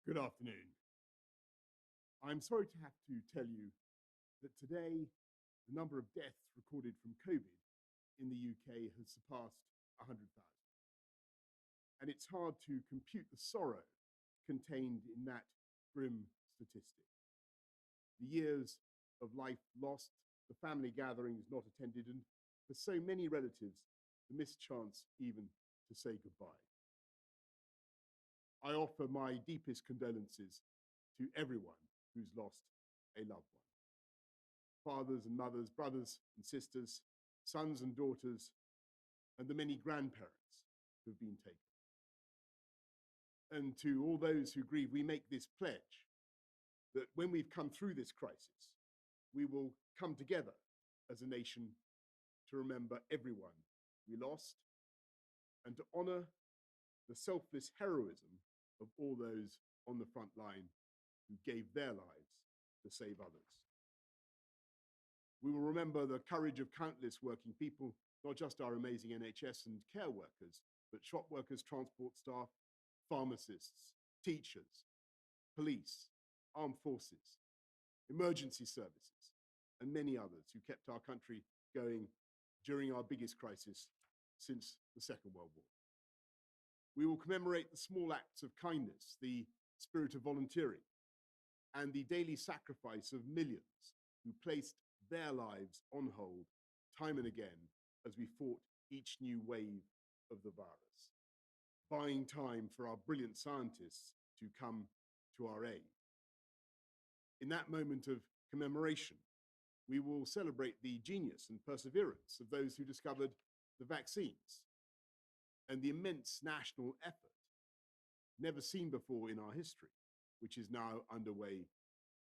Good afternoon. I'm sorry to have to tell you that today the number of deaths recorded from COVID in the UK has surpassed 100,000. And it's hard to compute the sorrow contained in that grim statistic. The years of life lost, the family gatherings not attended, and for so many relatives, the missed chance even to say goodbye. I offer my deepest condolences to everyone who's lost a loved one. Fathers and mothers, brothers and sisters, sons and daughters, and the many grandparents who've been taken. And to all those who grieve, we make this pledge that when we've come through this crisis, we will come together as a nation to remember everyone we lost and to honor the selfless heroism of all those on the front line who gave their lives to save others. We will remember the courage of countless working people, not just our amazing NHS and care workers, but shop workers, transport staff, pharmacists, teachers, police, armed forces, emergency services, and many others who kept our country going during our biggest crisis since the Second World War. We will commemorate the small acts of kindness, the spirit of volunteering, and the daily sacrifice of millions who placed their lives on hold time and again as we fought each new wave of the virus, buying time for our brilliant scientists to come to our aid. In that moment of commemoration, we will celebrate the genius and perseverance of those who discovered the vaccines and the immense national effort, never seen before in our history, which is now underway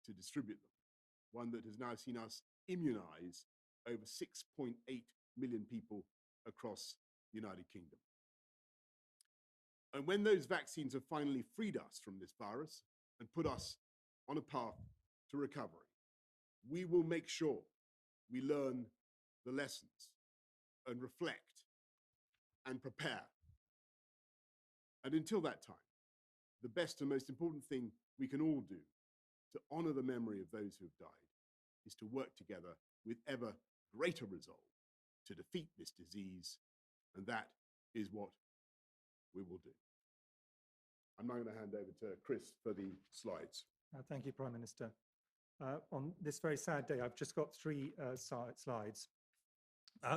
to distribute them. One that has now seen us immunize over 6.8 million people across the United Kingdom. And when those vaccines have finally freed us from this virus and put us on a path to recovery, we will make sure we learn the lessons and reflect and prepare. And until that time, the best and most important thing we can all do to honor the memory of those who have died is to work together with ever greater resolve to defeat this disease, and that is what we will do. I'm now going to hand over to Chris for the slides. Thank you, Prime Minister. On this very sad day, I've just got three slides.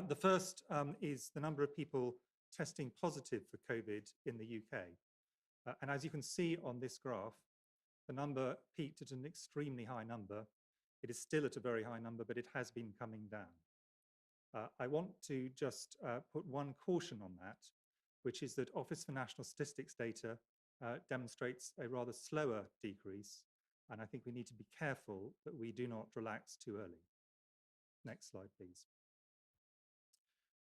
The first is the number of people testing positive for COVID in the UK. And as you can see on this graph, the number peaked at an extremely high number. It is still at a very high number, but it has been coming down. I want to just put one caution on that, which is that Office for National Statistics data demonstrates a rather slower decrease, and I think we need to be careful that we do not relax too early. Next slide, please.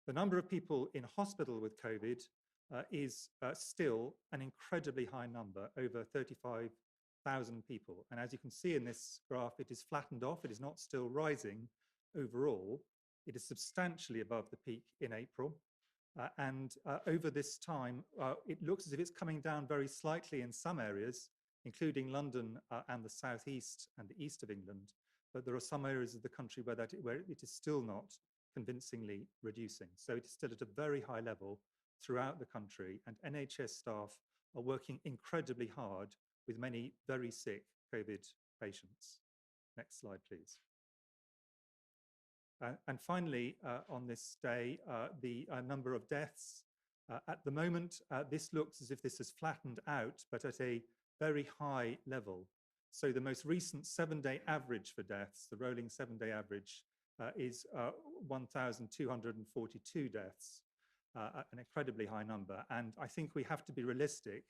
The number of people in hospital with COVID is still an incredibly high number, over 35,000 people. And as you can see in this graph, it is flattened off. It is not still rising overall. It is substantially above the peak in April. And over this time, it looks as if it's coming down very slightly in some areas, including London and the southeast and the east of England. But there are some areas of the country where it is still not convincingly reducing. So it is still at a very high level throughout the country, and NHS staff are working incredibly hard with many very sick COVID patients. Next slide, please. And finally, on this day, the number of deaths. At the moment, this looks as if this has flattened out, but at a very high level. So the most recent 7-day average for deaths, the rolling 7-day average, is 1,242 deaths, an incredibly high number. And I think we have to be realistic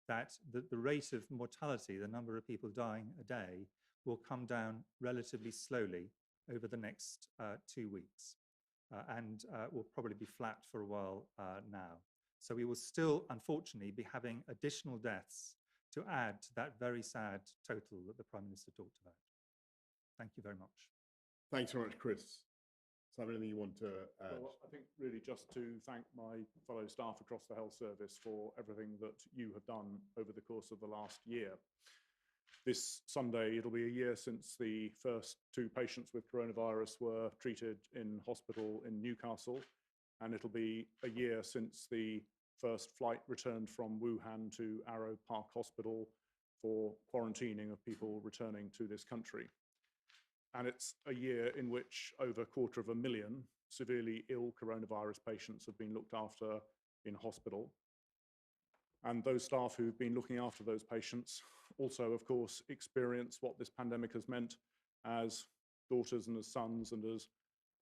that the rate of mortality, the number of people dying a day, will come down relatively slowly over the next 2 weeks, and will probably be flat for a while now. So we will still, unfortunately, be having additional deaths to add to that very sad total that the Prime Minister talked about. Thank you very much. Thanks very much, Chris. Simon, anything you want to add? Well, I think really just to thank my fellow staff across the health service for everything that you have done over the course of the last year. This Sunday, it'll be a year since the first 2 patients with coronavirus were treated in hospital in Newcastle, and it'll be a year since the first flight returned from Wuhan to Arrow Park Hospital for quarantining of people returning to this country. And it's a year in which over 250,000 severely ill coronavirus patients have been looked after in hospital. And those staff who've been looking after those patients also, of course, experience what this pandemic has meant as daughters and as sons and as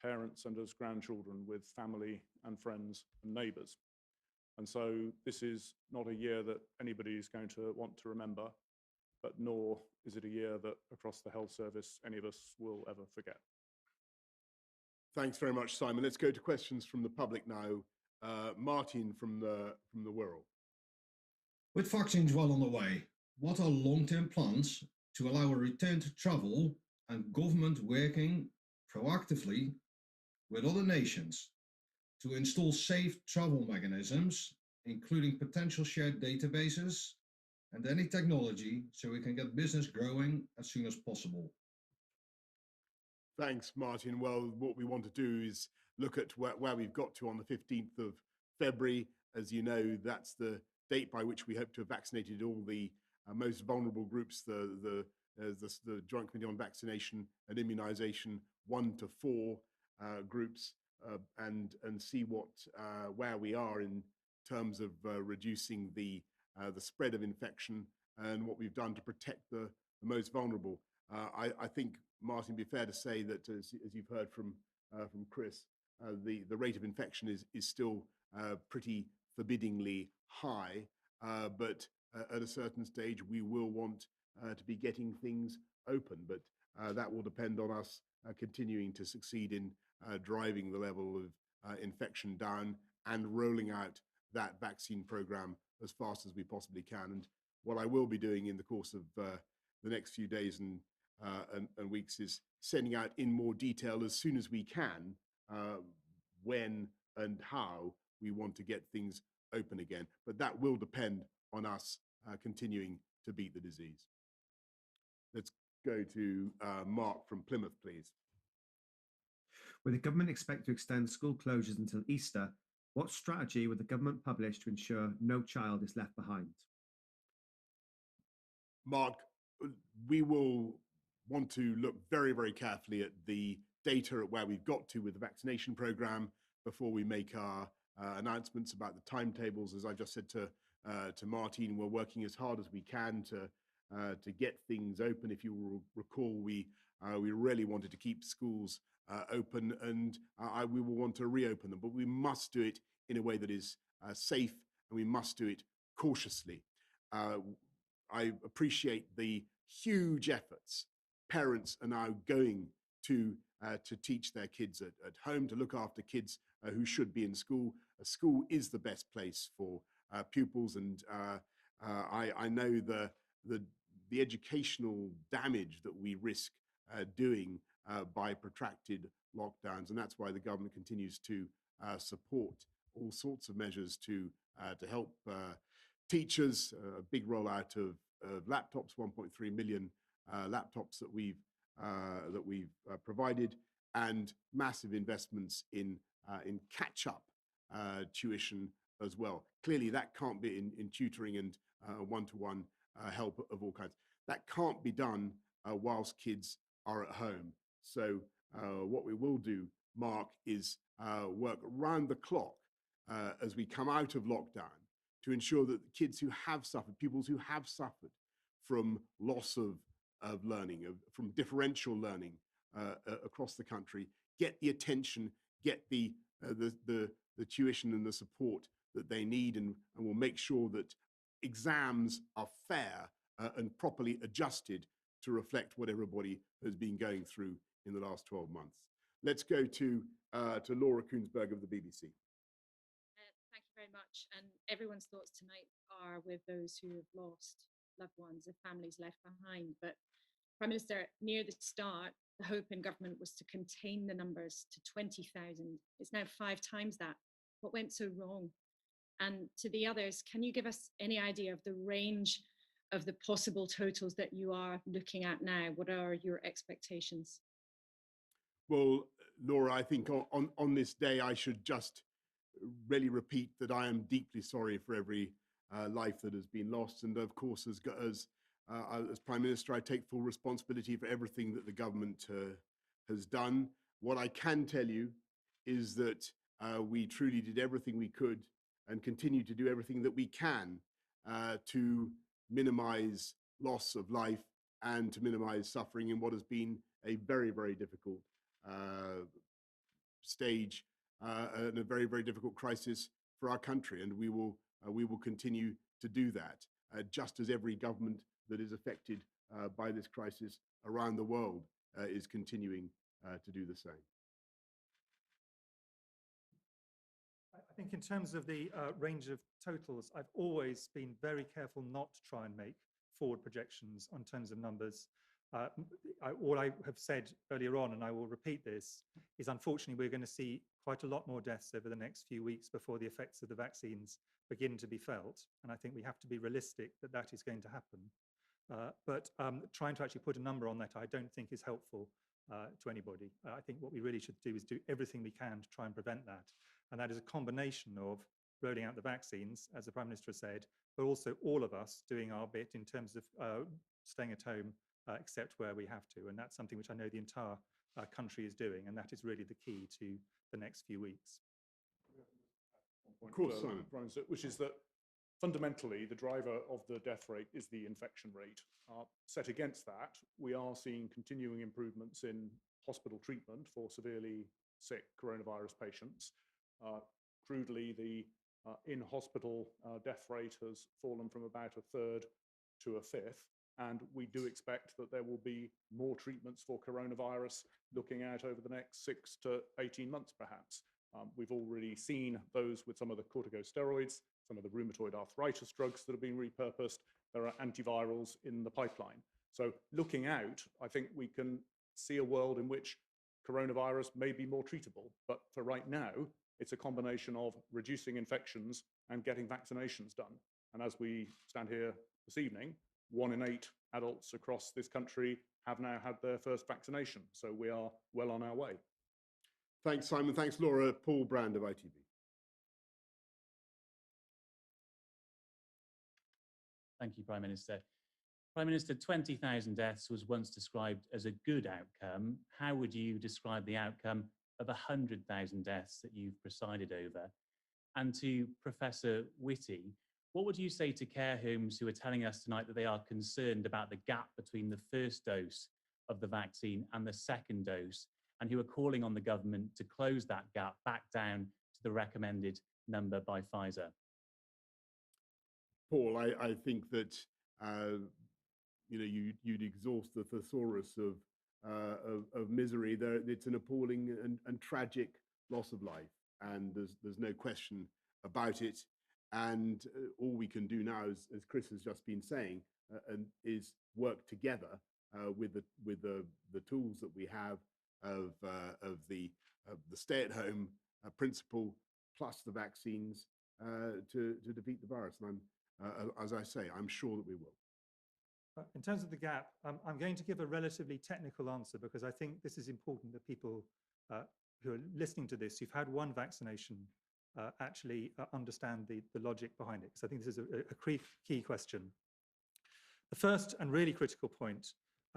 parents and as grandchildren with family and friends and neighbours. And so this is not a year that anybody is going to want to remember, but nor is it a year that across the health service any of us will ever forget. Thanks very much, Simon. Let's go to questions from the public now. Martin from the Wirral. With vaccines well on the way, what are long-term plans to allow a return to travel and government working proactively with other nations to install safe travel mechanisms, including potential shared databases and any technology so we can get business growing as soon as possible? Thanks, Martin. Well, what we want to do is look at where we've got to on the 15th of February. As you know, that's the date by which we hope to have vaccinated all the most vulnerable groups, the Joint Committee on Vaccination and Immunisation 1 to 4 groups, and see where we are in terms of reducing the spread of infection and what we've done to protect the most vulnerable. I think, Martin, it'd be fair to say that, as you've heard from Chris, the rate of infection is still pretty forbiddingly high, but at a certain stage we will want to be getting things open. But that will depend on us continuing to succeed in driving the level of infection down and rolling out that vaccine program as fast as we possibly can. And what I will be doing in the course of the next few days and weeks is sending out in more detail as soon as we can when and how we want to get things open again. But that will depend on us continuing to beat the disease. Let's go to Mark from Plymouth, please. Will the government expect to extend school closures until Easter? What strategy will the government publish to ensure no child is left behind? Mark, we will want to look very, very carefully at the data at where we've got to with the vaccination programme before we make our announcements about the timetables. As I just said to Martin, we're working as hard as we can to get things open. If you will recall, we really wanted to keep schools open, and we will want to reopen them, but we must do it in a way that is safe, and we must do it cautiously. I appreciate the huge efforts parents are now going to teach their kids at home, to look after kids who should be in school. A school is the best place for pupils, and I know the educational damage that we risk doing by protracted lockdowns, and that's why the government continues to support all sorts of measures to help teachers. A big rollout of laptops, 1.3 million laptops that we've provided, and massive investments in catch-up tuition as well. Clearly, that can't be in tutoring and one-to-one help of all kinds. That can't be done whilst kids are at home. So what we will do, Mark, is work round the clock as we come out of lockdown to ensure that the kids who have suffered, pupils who have suffered from loss of learning, from differential learning across the country, get the attention, get the tuition and the support that they need, and we'll make sure that exams are fair and properly adjusted to reflect what everybody has been going through in the last 12 months. Let's go to Laura Koonsberg of the BBC. Thank you very much. And everyone's thoughts tonight are with those who have lost loved ones, and families left behind. But Prime Minister, near the start, the hope in government was to contain the numbers to 20,000. It's now 5 times that. What went so wrong? And to the others, can you give us any idea of the range of the possible totals that you are looking at now? What are your expectations? Well, Laura, I think on this day, I should just really repeat that I am deeply sorry for every life that has been lost. And of course, as Prime Minister, I take full responsibility for everything that the government has done. What I can tell you is that we truly did everything we could and continue to do everything that we can to minimize loss of life and to minimize suffering in what has been a very, very difficult stage and a very, very difficult crisis for our country. And we will continue to do that, just as every government that is affected by this crisis around the world is continuing to do the same. I think in terms of the range of totals, I've always been very careful not to try and make forward projections on terms of numbers. All I have said earlier on, and I will repeat this, is unfortunately we're going to see quite a lot more deaths over the next few weeks before the effects of the vaccines begin to be felt. And I think we have to be realistic that that is going to happen. But trying to actually put a number on that, I don't think is helpful to anybody. I think what we really should do is do everything we can to try and prevent that. And that is a combination of rolling out the vaccines, as the Prime Minister said, but also all of us doing our bit in terms of staying at home, except where we have to. And that's something which I know the entire country is doing. And that is really the key to the next few weeks. Of course, Simon. Prime Minister, which is that fundamentally the driver of the death rate is the infection rate. Set against that, we are seeing continuing improvements in hospital treatment for severely sick coronavirus patients. Crudely, the in-hospital death rate has fallen from about a third to a fifth, and we do expect that there will be more treatments for coronavirus looking out over the next 6 to 18 months, perhaps. We've already seen those with some of the corticosteroids, some of the rheumatoid arthritis drugs that have been repurposed. There are antivirals in the pipeline. So looking out, I think we can see a world in which coronavirus may be more treatable. But for right now, it's a combination of reducing infections and getting vaccinations done. And as we stand here this evening, 1 in 8 adults across this country have now had their first vaccination. So we are well on our way. Thanks, Simon. Thanks, Laura. Paul Brand of ITV. Thank you, Prime Minister. Prime Minister, 20,000 deaths was once described as a good outcome. How would you describe the outcome of 100,000 deaths that you've presided over? And to Professor Whitty, what would you say to care homes who are telling us tonight that they are concerned about the gap between the first dose of the vaccine and the second dose, and who are calling on the government to close that gap back down to the recommended number by Pfizer? Paul, I think that you'd exhaust the thesaurus of misery. It's an appalling and tragic loss of life, and there's no question about it. And all we can do now, as Chris has just been saying, is work together with the tools that we have of the stay-at-home principle plus the vaccines to defeat the virus. And as I say, I'm sure that we will. In terms of the gap, I'm going to give a relatively technical answer because I think this is important that people who are listening to this, who've had one vaccination, actually understand the logic behind it. So I think this is a key question. The first and really critical point,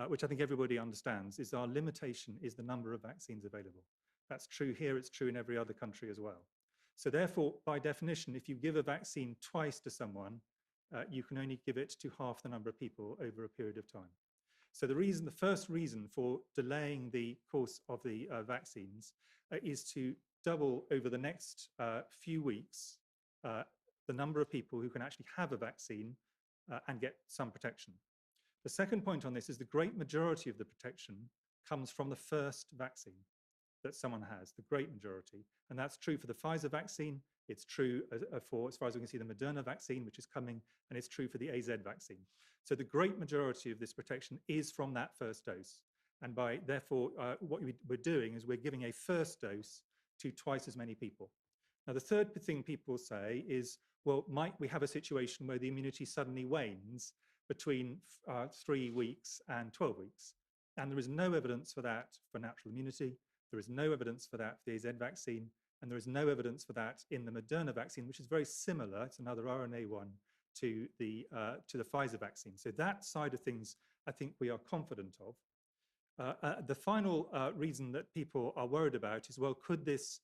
which I think everybody understands, is our limitation is the number of vaccines available. That's true here, it's true in every other country as well. So therefore, by definition, if you give a vaccine twice to someone, you can only give it to half the number of people over a period of time. So the first reason for delaying the course of the vaccines is to double over the next few weeks the number of people who can actually have a vaccine and get some protection. The second point on this is the great majority of the protection comes from the first vaccine that someone has, the great majority. And that's true for the Pfizer vaccine. It's true for, as far as we can see, the Moderna vaccine, which is coming, and it's true for the AZ vaccine. So the great majority of this protection is from that first dose. And therefore, what we're doing is we're giving a first dose to twice as many people. Now, the third thing people say is, well, might we have a situation where the immunity suddenly wanes between 3 weeks and 12 weeks. And there is no evidence for that for natural immunity. There is no evidence for that for the AZ vaccine. And there is no evidence for that in the Moderna vaccine, which is very similar. It's another RNA one to the Pfizer vaccine. So that side of things, I think we are confident of. The final reason that people are worried about is, well, could this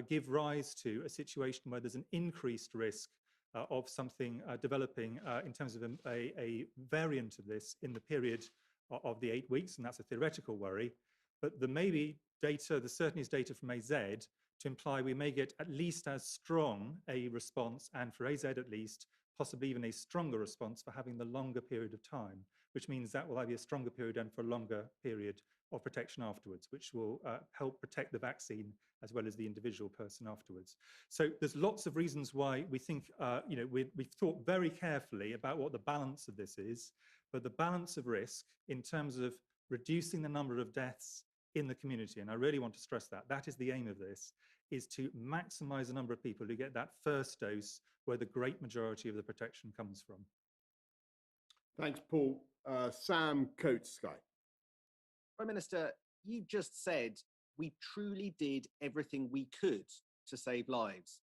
give rise to a situation where there's an increased risk of something developing in terms of a variant of this in the period of the 8 weeks, and that's a theoretical worry. But there may be data, there certainly is data from AZ to imply we may get at least as strong a response, and for AZ at least, possibly even a stronger response for having the longer period of time, which means that will have a stronger period and for a longer period of protection afterwards, which will help protect the vaccine as well as the individual person afterwards. So there's lots of reasons why we think, we've thought very carefully about what the balance of this is, but the balance of risk in terms of reducing the number of deaths in the community, and I really want to stress that, that is the aim of this, is to maximize the number of people who get that first dose where the great majority of the protection comes from. Thanks, Paul. Sam Coates, Sky. Prime Minister, you just said we truly did everything we could to save lives.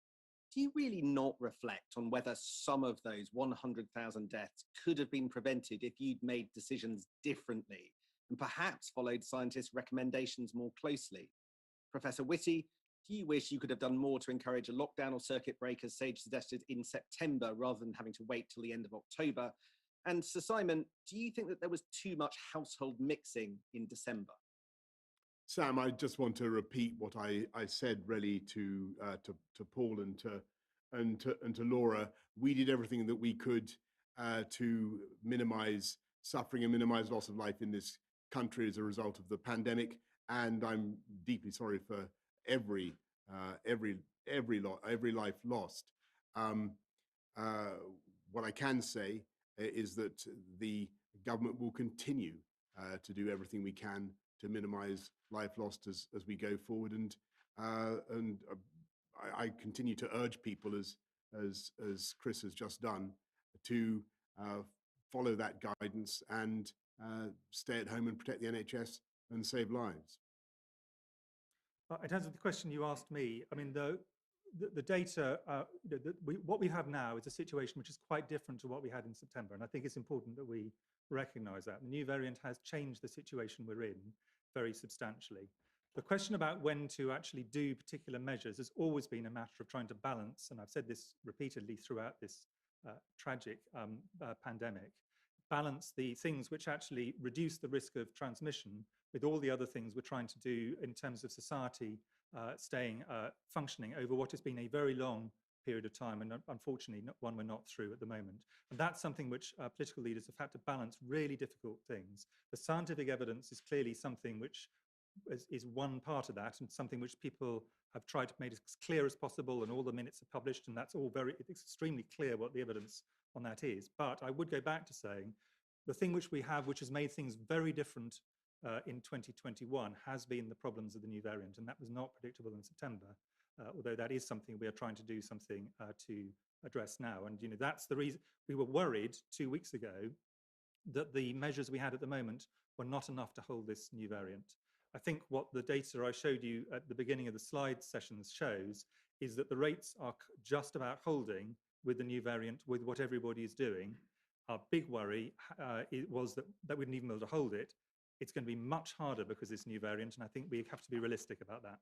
Do you really not reflect on whether some of those 100,000 deaths could have been prevented if you'd made decisions differently and perhaps followed scientists' recommendations more closely? Professor Whitty, do you wish you could have done more to encourage a lockdown or circuit break, as Sage suggested, in September rather than having to wait till the end of October? And Sir Simon, do you think that there was too much household mixing in December? Sam, I just want to repeat what I said really to Paul and to Laura. We did everything that we could to minimize suffering and minimize loss of life in this country as a result of the pandemic. And I'm deeply sorry for every life lost. What I can say is that the government will continue to do everything we can to minimize life lost as we go forward. And I continue to urge people, as Chris has just done, to follow that guidance and stay at home and protect the NHS and save lives. In terms of the question you asked me, I mean, the data, what we have now is a situation which is quite different to what we had in September. And I think it's important that we recognize that. The new variant has changed the situation we're in very substantially. The question about when to actually do particular measures has always been a matter of trying to balance, and I've said this repeatedly throughout this tragic pandemic, balance the things which actually reduce the risk of transmission with all the other things we're trying to do in terms of society staying functioning over what has been a very long period of time, and unfortunately one we're not through at the moment. And that's something which political leaders have had to balance really difficult things. The scientific evidence is clearly something which is one part of that, and something which people have tried to make as clear as possible, and all the minutes are published, and that's all it's extremely clear what the evidence on that is. But I would go back to saying the thing which we have, which has made things very different in 2021, has been the problems of the new variant, and that was not predictable in September, although that is something we are trying to do something to address now. And that's the reason we were worried 2 weeks ago that the measures we had at the moment were not enough to hold this new variant. I think what the data I showed you at the beginning of the slide sessions shows is that the rates are just about holding with the new variant, with what everybody is doing. Our big worry was that we wouldn't even be able to hold it. It's going to be much harder because of this new variant, and I think we have to be realistic about that.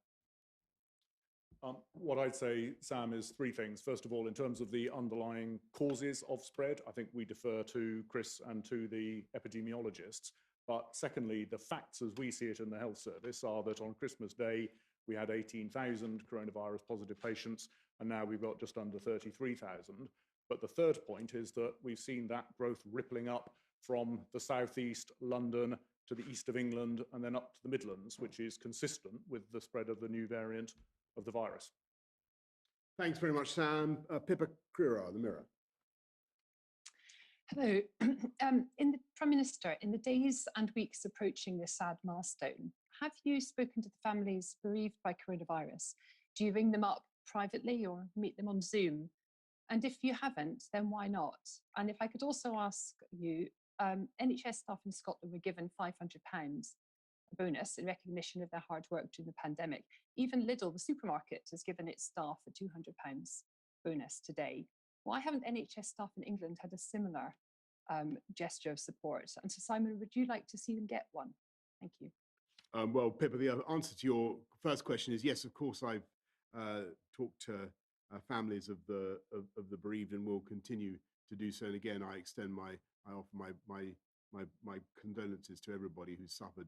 What I'd say, Sam, is three things. First of all, in terms of the underlying causes of spread, I think we defer to Chris and to the epidemiologists. But secondly, the facts as we see it in the health service are that on Christmas Day, we had 18,000 coronavirus positive patients, and now we've got just under 33,000. But the third point is that we've seen that growth rippling up from the southeast, London, to the east of England, and then up to the Midlands, which is consistent with the spread of the new variant of the virus. Thanks very much, Sam. Pippa Crerar, The Mirror. Hello. Prime Minister, in the days and weeks approaching this sad milestone, have you spoken to the families bereaved by coronavirus? Do you ring them up privately or meet them on Zoom? And if you haven't, then why not? And if I could also ask you, NHS staff in Scotland were given £500 a bonus in recognition of their hard work during the pandemic. Even Lidl, the supermarket, has given its staff a £200 bonus today. Why haven't NHS staff in England had a similar gesture of support? And so, Simon, would you like to see them get one? Thank you. Well, Pippa, the answer to your first question is yes, of course. I've talked to families of the bereaved and will continue to do so. And again, I offer my condolences to everybody who's suffered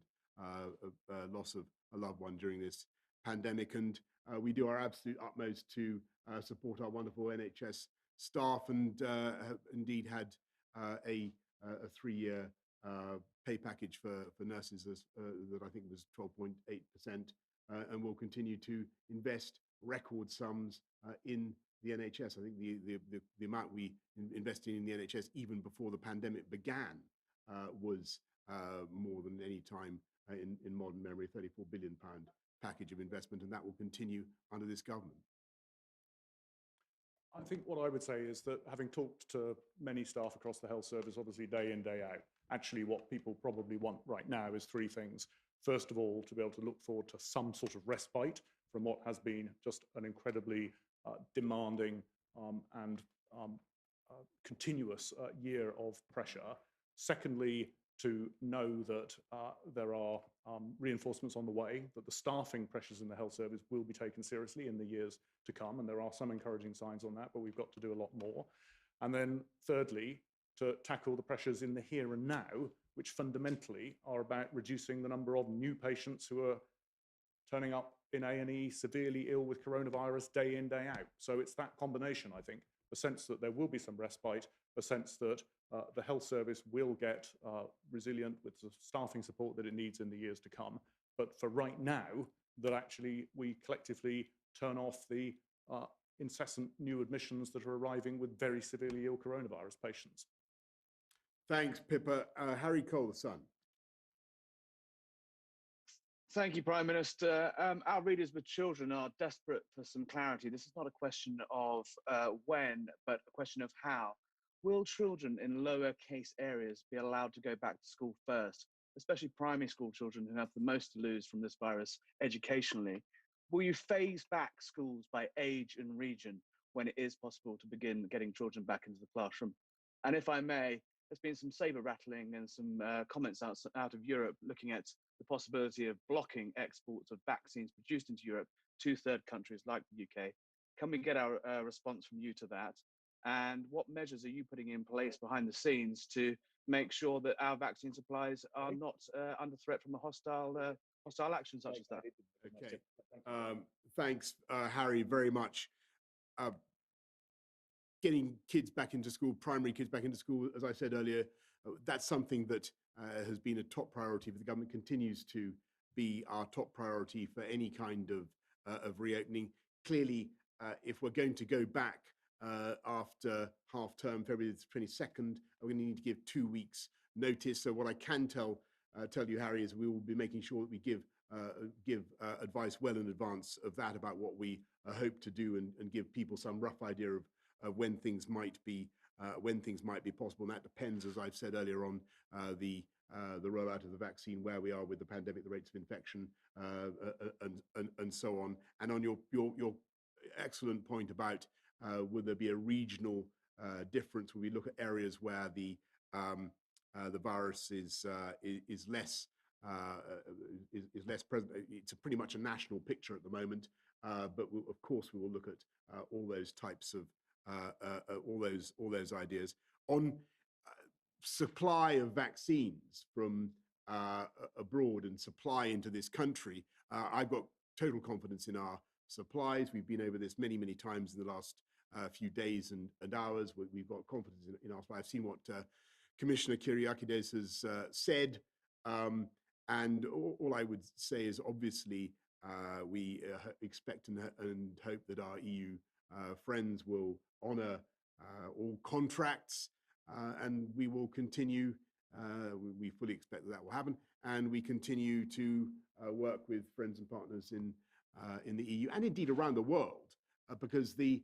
loss of a loved one during this pandemic. And we do our absolute utmost to support our wonderful NHS staff, and have indeed had a 3-year pay package for nurses that I think was 12.8%, and will continue to invest record sums in the NHS. I think the amount we invested in the NHS even before the pandemic began was more than any time in modern memory, £34 billion package of investment, and that will continue under this government. I think what I would say is that, having talked to many staff across the health service, obviously day in, day out, actually what people probably want right now is 3 things. First of all, to be able to look forward to some sort of respite from what has been just an incredibly demanding and continuous year of pressure. Secondly, to know that there are reinforcements on the way, that the staffing pressures in the health service will be taken seriously in the years to come, and there are some encouraging signs on that, but we've got to do a lot more. And then thirdly, to tackle the pressures in the here and now, which fundamentally are about reducing the number of new patients who are turning up in A&E severely ill with coronavirus day in, day out. So it's that combination, I think, the sense that there will be some respite, the sense that the health service will get resilient with the staffing support that it needs in the years to come. But for right now, that actually we collectively turn off the incessant new admissions that are arriving with very severely ill coronavirus patients. Thanks, Pippa. Harry Cole, the Sun. Thank you, Prime Minister. Our readers with children are desperate for some clarity. This is not a question of when, but a question of how. Will children in lower case areas be allowed to go back to school first, especially primary school children who have the most to lose from this virus educationally? Will you phase back schools by age and region when it is possible to begin getting children back into the classroom? And if I may, there's been some saber rattling and some comments out of Europe looking at the possibility of blocking exports of vaccines produced into Europe to third countries like the UK. Can we get our response from you to that? And what measures are you putting in place behind the scenes to make sure that our vaccine supplies are not under threat from a hostile action such as that? Okay. Thanks, Harry, very much. Getting kids back into school, primary kids back into school, as I said earlier, that's something that has been a top priority for the government, continues to be our top priority for any kind of reopening. Clearly, if we're going to go back after half term, February the 22nd, we're going to need to give 2 weeks notice. So what I can tell you, Harry, is we will be making sure that we give advice well in advance of that about what we hope to do, and give people some rough idea of when things might be possible. And that depends, as I've said earlier, on the rollout of the vaccine, where we are with the pandemic, the rates of infection, and so on. And on your excellent point about would there be a regional difference when we look at areas where the virus is less present. It's pretty much a national picture at the moment, but of course we will look at all those types of all those ideas on supply of vaccines from abroad and supply into this country. I've got total confidence in our supplies. We've been over this many times in the last few days and hours. We've got confidence in our supply. I've seen what Commissioner Kyriakides has said, and all I would say is, obviously, we expect and hope that our EU friends will honour all contracts, and we will continue. We fully expect that will happen, and we continue to work with friends and partners in the EU and indeed around the world, because the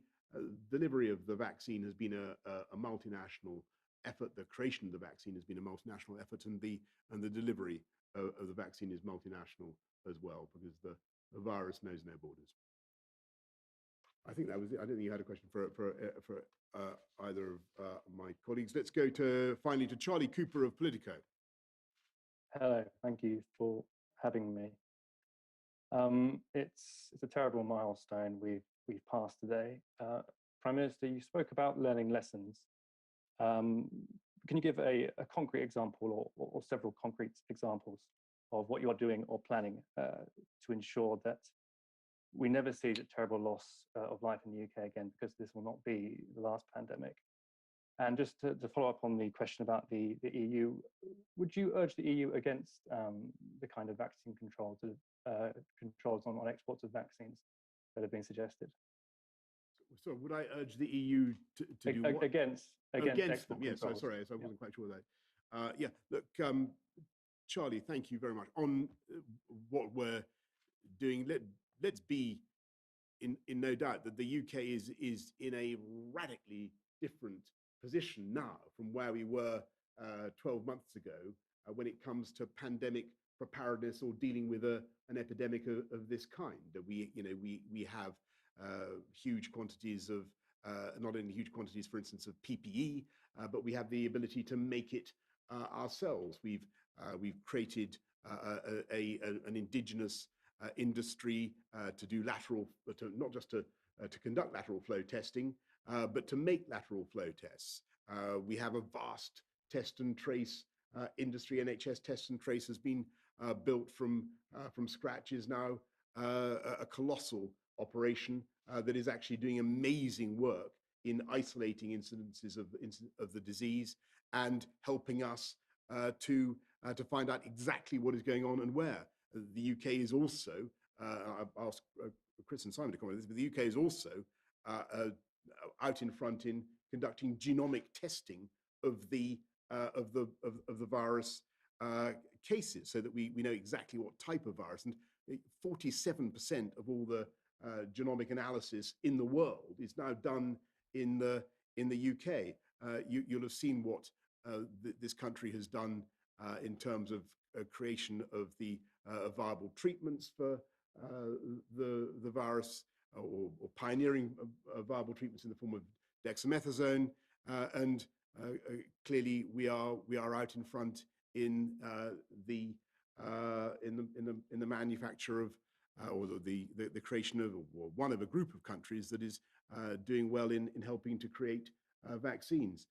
delivery of the vaccine has been a multinational effort, the creation of the vaccine has been a multinational effort, and the delivery of the vaccine is multinational as well, because the virus knows no borders. I think that was it. I don't think you had a question for either of my colleagues. Let's go finally to Charlie Cooper of Politico. Hello, thank you for having me. It's a terrible milestone we've passed today. Prime Minister, you spoke about learning lessons. Can you give a concrete example or several concrete examples of what you are doing or planning to ensure that we never see the terrible loss of life in the UK again, because this will not be the last pandemic? And just to follow up on the question about the EU, would you urge the EU against the kind of vaccine controls on exports of vaccines that have been suggested? So would I urge the EU to do what? Against them? Yes, sorry, so I wasn't quite sure of that. Yeah, look, Charlie, thank you very much. On what we're doing, let's be in no doubt that the UK is in a radically different position now from where we were 12 months ago when it comes to pandemic preparedness or dealing with an epidemic of this kind. That we have huge quantities of not only huge quantities, for instance, of PPE, but we have the ability to make it ourselves. We've created an indigenous industry to do not just to conduct lateral flow testing, but to make lateral flow tests. We have a vast test and trace industry. NHS Test and Trace has been built from scratch, is now a colossal operation that is actually doing amazing work in isolating incidences of the disease and helping us to find out exactly what is going on and where. The UK is also, I've asked Chris and Simon to comment on this, but the UK is also out in front in conducting genomic testing of the virus cases, so that we know exactly what type of virus. And 47% of all the genomic analysis in the world is now done in the UK. You'll have seen what this country has done in terms of creation of the viable treatments for the virus, or pioneering viable treatments in the form of dexamethasone, and clearly we are out in front in the manufacture of or the creation of, or one of a group of countries that is doing well in helping to create vaccines.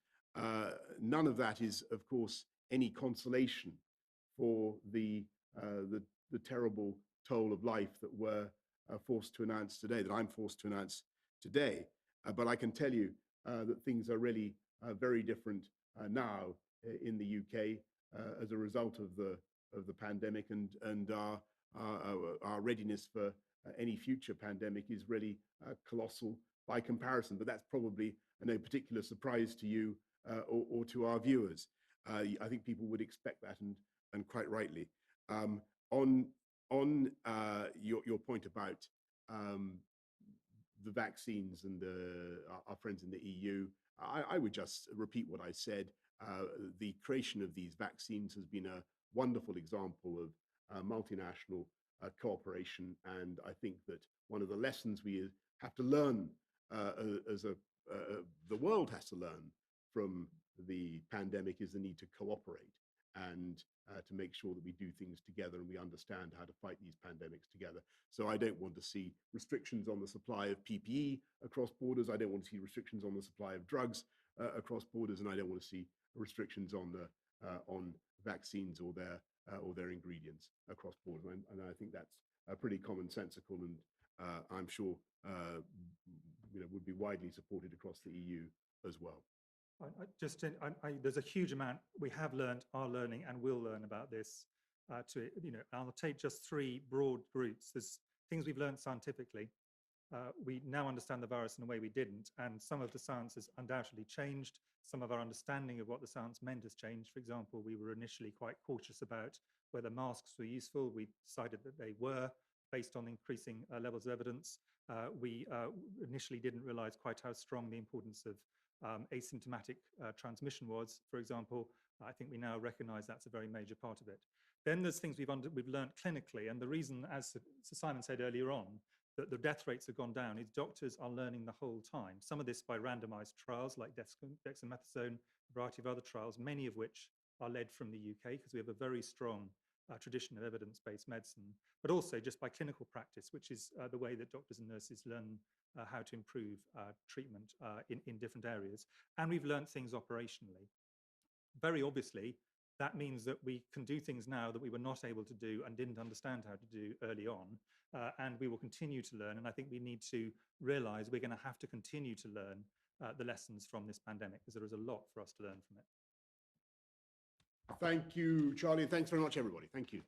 None of that is, of course, any consolation for the terrible toll of life that we're forced to announce today, that I'm forced to announce today. But I can tell you that things are really very different now in the UK as a result of the pandemic, and our readiness for any future pandemic is really colossal by comparison. But that's probably no particular surprise to you or to our viewers. I think people would expect that, and quite rightly. On your point about the vaccines and our friends in the EU, I would just repeat what I said. The creation of these vaccines has been a wonderful example of multinational cooperation, and I think that one of the lessons we have to learn, the world has to learn from the pandemic, is the need to cooperate and to make sure that we do things together and we understand how to fight these pandemics together. So I don't want to see restrictions on the supply of PPE across borders. I don't want to see restrictions on the supply of drugs across borders, and I don't want to see restrictions on vaccines or their ingredients across borders. And I think that's pretty commonsensical, and I'm sure would be widely supported across the EU as well. There's a huge amount we have learned, are learning, and will learn about this. I'll take just three broad groups. There's things we've learned scientifically. We now understand the virus in a way we didn't, and some of the science has undoubtedly changed. Some of our understanding of what the science meant has changed. For example, we were initially quite cautious about whether masks were useful. We decided that they were, based on increasing levels of evidence. We initially didn't realize quite how strong the importance of asymptomatic transmission was, for example. I think we now recognize that's a very major part of it. Then there's things we've learned clinically, and the reason, as Sir Simon said earlier on, that the death rates have gone down is doctors are learning the whole time. Some of this by randomized trials like dexamethasone, a variety of other trials, many of which are led from the UK because we have a very strong tradition of evidence-based medicine, but also just by clinical practice, which is the way that doctors and nurses learn how to improve treatment in different areas. And we've learned things operationally. Very obviously, that means that we can do things now that we were not able to do and didn't understand how to do early on. And we will continue to learn. And I think we need to realize we're going to have to continue to learn the lessons from this pandemic, because there is a lot for us to learn from it. Thank you, Charlie. Thanks very much, everybody. Thank you.